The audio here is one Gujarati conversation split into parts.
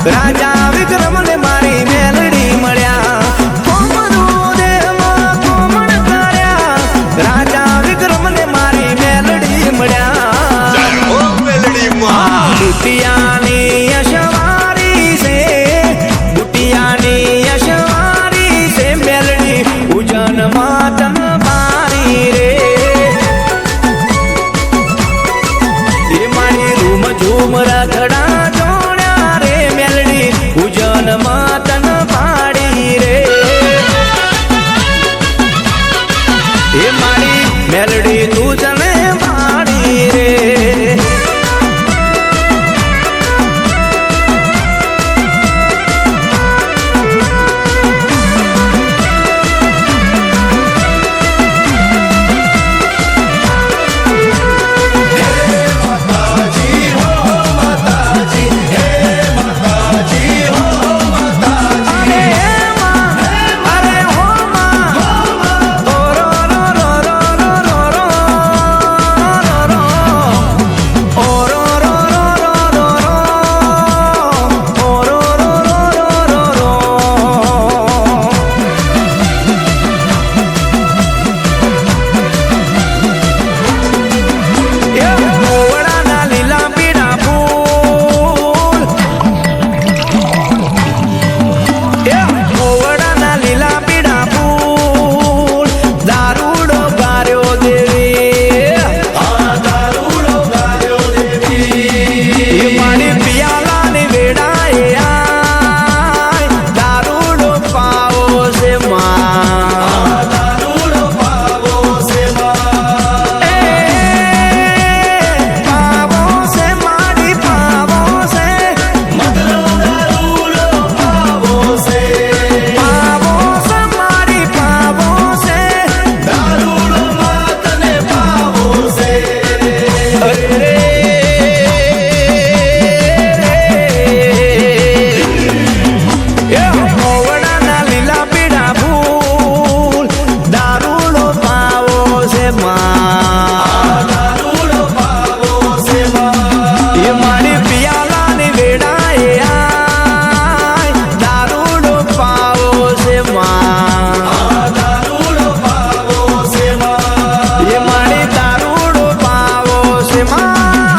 રાજા વિક્રમ ને મારી મેલડી મળ્યા રાજા વિક્રમ ને મારી મેલડી મળ્યા બુટિયાની યશવારી છે બુટિયાની યશવારી છે મેલડી ઉજન માતન મારી રે એ મારી રૂમ ઝૂમ રખડા જોડ્યા રે મેલડી ઉજન માતન પાડી રે એ મારી મેલડી તું જને પાડી રે માં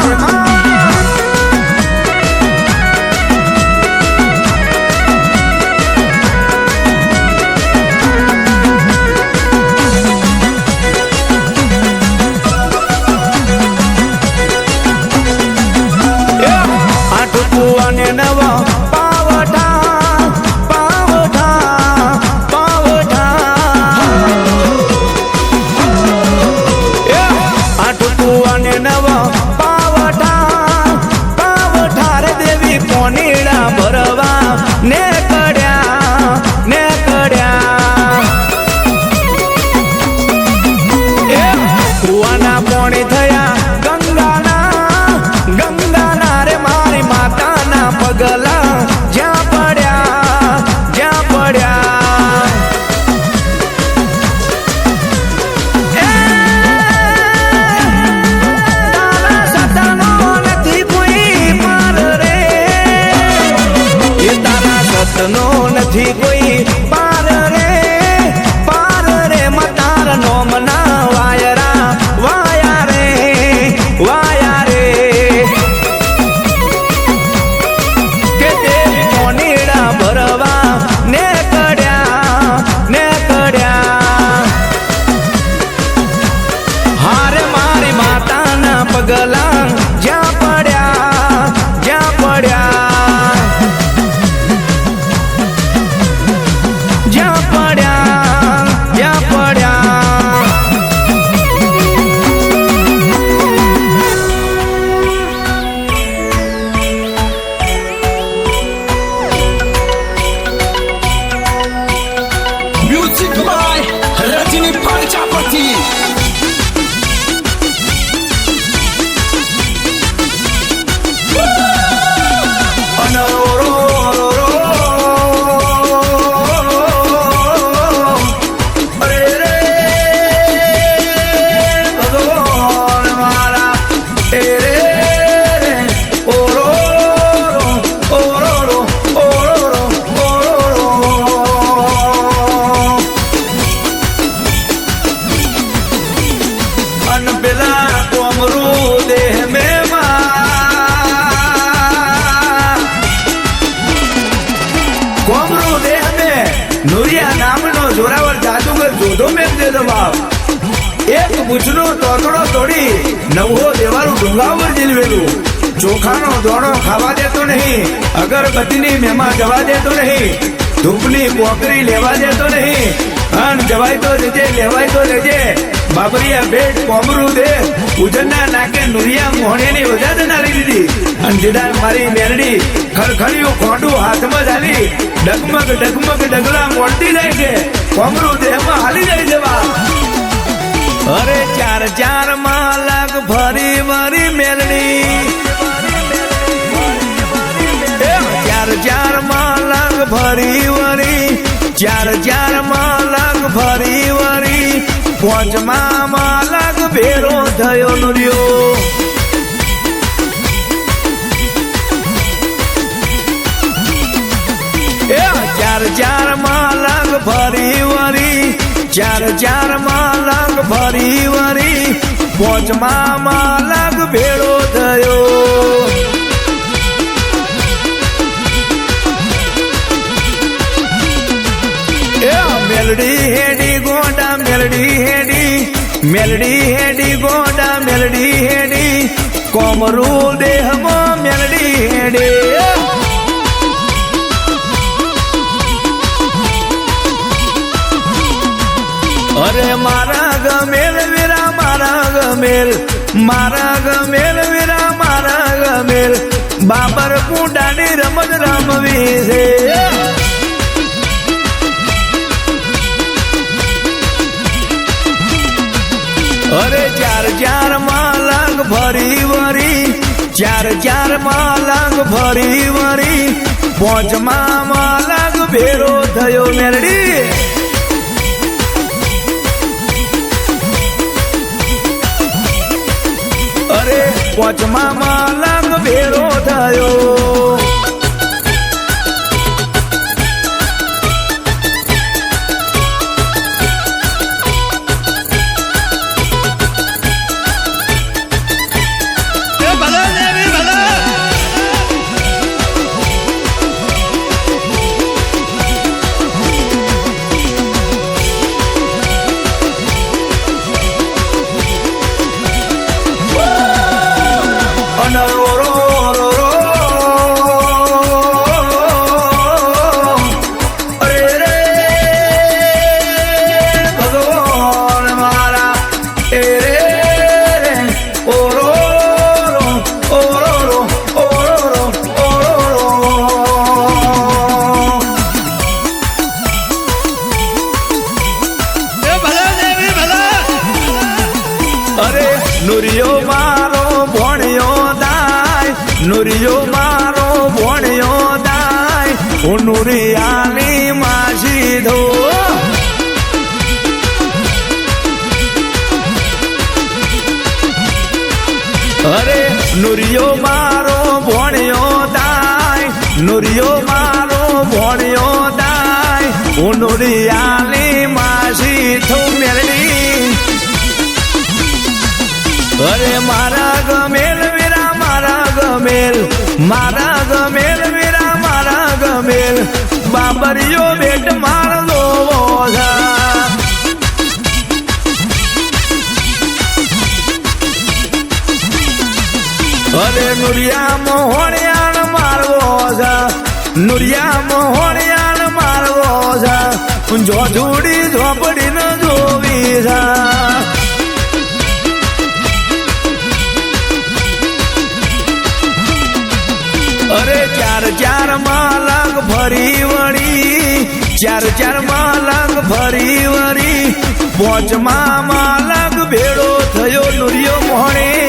પૂછનો તોતડો તોડી નવો દેવાનું ડુંગાવર જીલવેલું ચોખાનો દોણો ખાવા દેતો નહીં અગરબત્તીની મેમાં જવા દેતો નહીં ધૂપની પોકરી લેવા દેતો નહીં અન જવાય તો જજે લેવાય તો લેજે બાબરિયા ભેટ કોમરું દે ઉજનના નાકે નુરિયા મોહણીની વજાદ નારી દીધી અને જીડા મારી મેરડી ખડખડિયું ખોટું હાથમાં ચાલી ડગમગ ડગમગ ડગલા મોડતી જાય છે કોમરું દેહમાં હાલી જાય જવા અરે ચાર ચાર માં લાગ ફરી વરી મેરડી ચાર ચાર માં લાગ ફરી વરી ચાર ચાર માં લાગ ફરી વરી પાંચમા માં લાગ ભેરો થયો નુર્યો ચાર ચાર માં લાગ ફરી વરી ચાર ચાર માં લાગ ફરી વરી પાંચમા માં લાગ ભેરો થયો મેલડી હેડી ગોડા મેલડી હેડી ગોડા મેલડી હેડી કોમરું દેહમાં મેલડી હેડી અરે મારા ગમેલ વીરા મારા ગમેલ વીરા મારા ગમેલ બાબર કુંડાની રમત રમવી છે અરે ચાર ચાર માં લાગ ફરી વરી ચાર ચાર માં લાગ ફરી વરી પાંચમા માં લાગ ભેરો થયો મેરડી અરે પાંચમા માં લાગ ભેરો થયો નુરિયો મારો ભણ્યો દાય નુરિયો મારો ભણ્યો દાય હું નુરિયાની માસી ધો અરે નુરિયો મારો ભણ્યો દાય નુરિયો મારો ભણ્યો દાય હું નુરિયાની માસી થો મેરડી અરે મારા ગમેલ વીરા મારા ગમેલ વીરા મારા ગમેલ બાબરિયો બેટ મારલો અરે નુરિયા મોહણિયાણ મારવો નુરિયા મોહણિયાણ મારવો જો જોડી ઝોપડી ન જોવી અરે ચાર ચાર માં લાગ ફરી વળી ચાર ચાર માં લાગ ફરી વળી પાંચમા માં લાગ ભેડો થયો નુરિયો મોહણી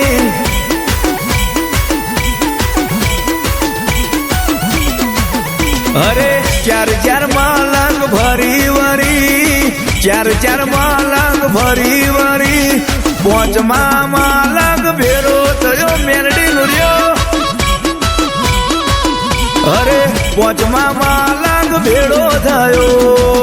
અરે ચાર ચાર માં લાગ ફરી વળી ચાર ચાર માં લાગ ફરી વળી પાંચમા માં લાગ ભેડો થયો મેરડી નુરિયો અરે પાંચમા માં લાગ ભેડો થયો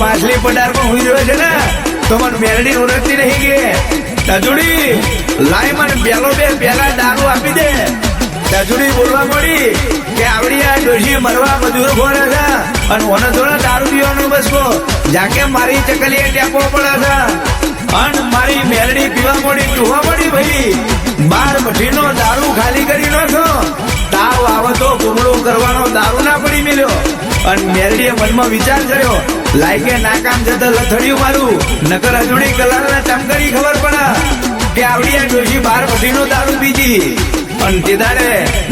પાછલી પડારમાં હુઈ રહ્યો છે ને તો મને મેરડી ઓળખતી નહીં કે તજુડી લાઈ મને પેલો બે પેલા દારૂ આપી દે. તજુડી બોલવા મળી કે આવડી આ ડોશી મરવા મજૂર ભોળે છે અને ઓને થોડા દારૂ પીવાનું બસકો જાકે મારી ચકલીએ ટેપો પડે છે અને મારી મેરડી પીવા મળી જોવા મળી ભાઈ 12 ભઠ્ઠીનો દારૂ ખાલી કરી નો છો તાવ આવે તો ગુમડો કરવાનો દારૂ ના પડી મેલ્યો અને મેરડીએ મનમાં વિચાર કર્યો લાયકે નાકામ જતા લથડિયું મારું નકર અજુડી કલાલના ચમકરી ખબર પડે કે આવડી આ ડોશી 12 ભઠ્ઠીનો દારૂ પીજી અને તે દાડે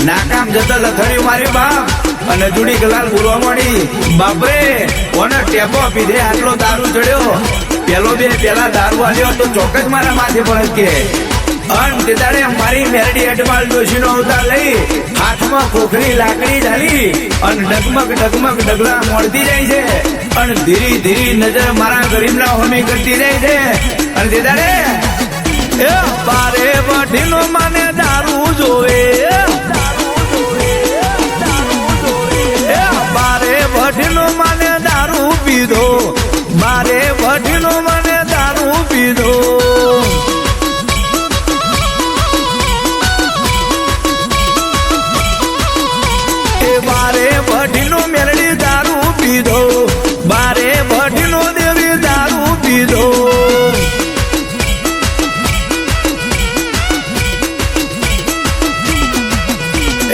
નાકામ જતા લથડિયું માર્યું બાપ અને અજુડી કલાલ બોલવા મળી બાપરે કોને ટેપો પીધે આટલો દારૂ ચડ્યો પેલો બે પેલા દારૂ આલ્યો તો ચોક્કસ મારા માથે પડે કે અને તે દાડે મારી મેરડી અટવાલ ડોશીનો અવતાર લઈ હાથમાં ખોખરી લાકડી ઝાલી અને ડગમગ ડગલા મોડતી જાય છે અને ધીરી ધીરી નજર મારા ગરીબના હોમી કરતી જાય છે અને તે દાડે એ 12 ભઠ્ઠીનો મને દારૂ જોવે એ 12 ભઠ્ઠીનો મને દારૂ પીધો 12 ભઠ્ઠીનો મને દારૂ પીધો ભઠ્ઠીનો મેરડી દારૂ પીધો 12 ભઠ્ઠીનો દેવી દારૂ પીધો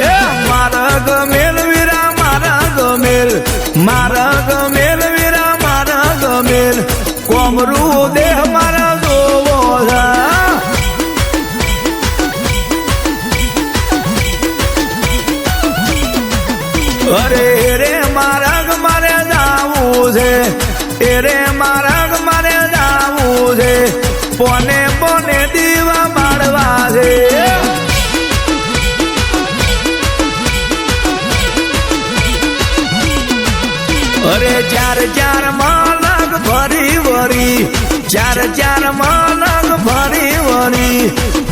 એ મારા ગમેલ વીરા મારા ગમેલ વીરા મારા ગમેલ કોમરું દેહ મારા જોવો અરે રે મારા મારે જાવું છે એ રે મારા મારે જાવું છે પોને પોને દીવા બાળવા છે અરે ચાર માલક ફરી વરી ચાર માલક ફરી વરી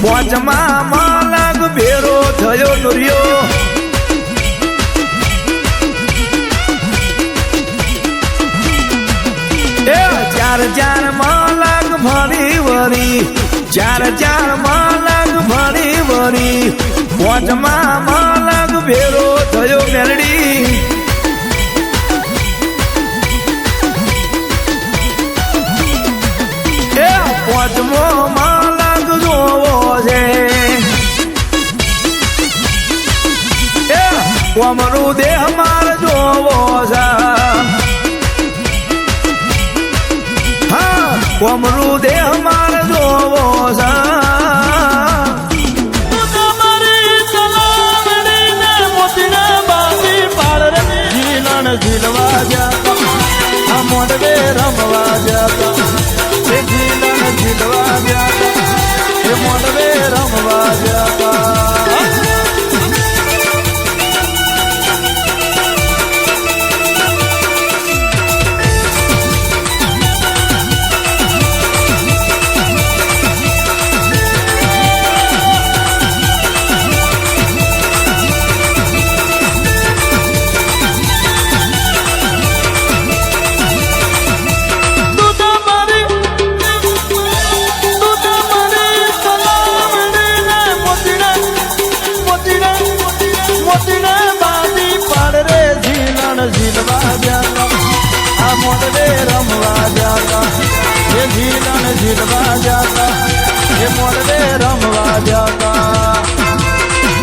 5મા માલક ભેરો થયો નુરિયો ચાર માલક ફરી વરી ચાર માલક ફરી વરી 5મા માલક ભેરો થયો મેરડી એ 5મો માલક જોવો છે એ કોમરું દેહ માર જોવો છે કોમરું દેહ માર જોવો છે ઝીલવા જતા મોડવે રમવા જતા ઝીલવા જતા મોડવે રમવા જતા ઝીલવા જતા આ મોડવે રમવા જતા એ ઝીલવા જતા એ મોડવે રમવા જતા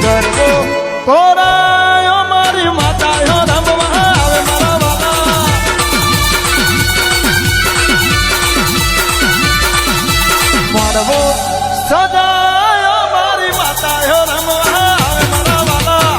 ગરબો કોરાયો મારી માતાયો રમવા આવે મારા વાલા મોડવો સજાયો મારી માતાયો રમવા આવે મારા વાલા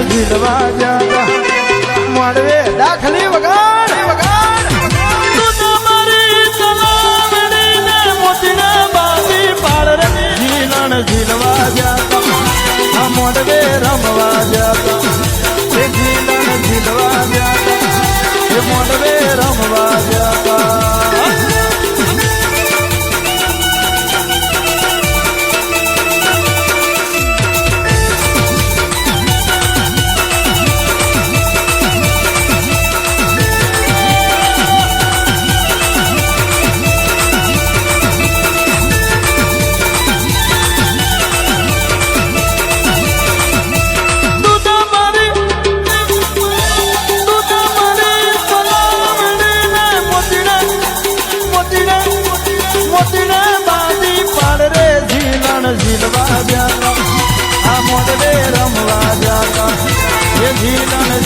ઝીલવા જતા મોડવે દાખલી વગાડ તું તમારી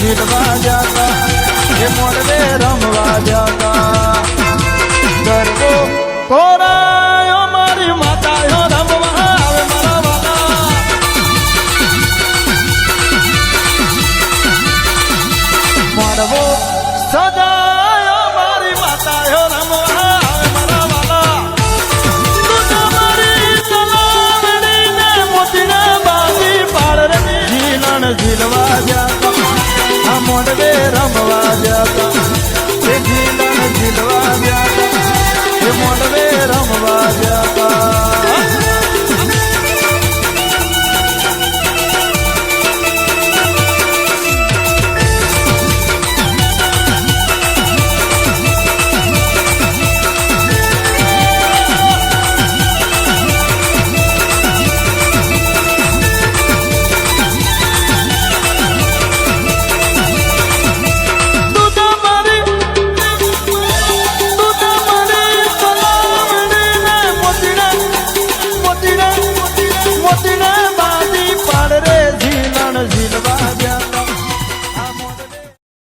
ઝીલવા જાતા એ મોડવે રમવા જાતા ગરબો કોરા